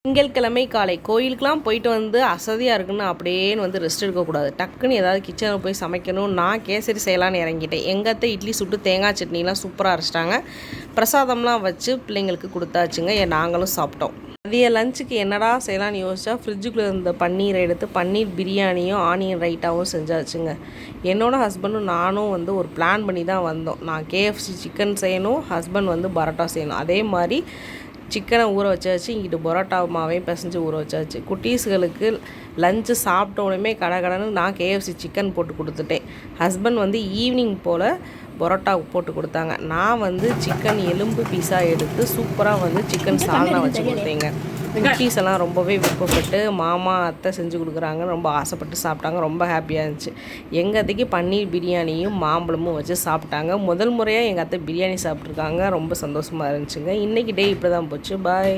திங்கட்கிழமை காலை கோயிலுக்கெலாம் போயிட்டு வந்து அசதியாக இருக்குன்னு அப்படியேன்னு வந்து ரெஸ்ட் எடுக்கக்கூடாது. டக்குன்னு ஏதாவது கிச்சனில் போய் சமைக்கணும். நான் கேசரி செய்யலான்னு இறங்கிட்டேன். எங்கள் அத்தை இட்லி சுட்டு தேங்காய் சட்னிலாம் சூப்பராக அரைச்சிட்டாங்க. பிரசாதம்லாம் வச்சு பிள்ளைங்களுக்கு கொடுத்தாச்சுங்க. நாங்களும் சாப்பிட்டோம். மதிய லஞ்சுக்கு என்னடா செய்யலான்னு யோசிச்சா ஃப்ரிட்ஜுக்குள்ளே இருந்த பன்னீரை எடுத்து பன்னீர் பிரியாணியும் ஆனியன் ரைட்டாகவும் செஞ்சாச்சுங்க. என்னோடய ஹஸ்பண்டும் நானும் வந்து ஒரு பிளான் பண்ணி தான் வந்தோம். நான் KFC சிக்கன் செய்யணும், ஹஸ்பண்ட் வந்து பரோட்டா செய்யணும். அதே மாதிரி சிக்கனை ஊற வச்சாச்சு, இங்கிட்டு பரோட்டா மாவையும் பிசைஞ்சு ஊற வச்சாச்சு. குட்டீஸுகளுக்கு லஞ்சு சாப்பிட்டோன்னே கடன்னு நான் KFC சிக்கன் போட்டு கொடுத்துட்டேன். ஹஸ்பண்ட் வந்து ஈவினிங் போல் பரோட்டா போட்டு கொடுத்தாங்க. நான் வந்து சிக்கன் எலும்பு பீஸாக எடுத்து சூப்பராக வந்து சிக்கன் சால்னா வச்சு கொடுத்தேங்க. குட்டீஸ் எல்லாம் ரொம்பவே விருப்பப்பட்டு மாமா அத்தை செஞ்சு கொடுக்குறாங்க, ரொம்ப ஆசைப்பட்டு சாப்பிட்டாங்க. ரொம்ப ஹாப்பியாக இருந்துச்சு. எங்கள் அத்தைக்கு பன்னீர் பிரியாணியும் மாம்பழமும் வச்சு சாப்பிட்டாங்க. முதல் முறையாக எங்கள் அத்தை பிரியாணி சாப்பிட்ருக்காங்க. ரொம்ப சந்தோஷமாக இருந்துச்சுங்க. இன்றைக்கி டே இப்படி தான் போச்சு. பாய்.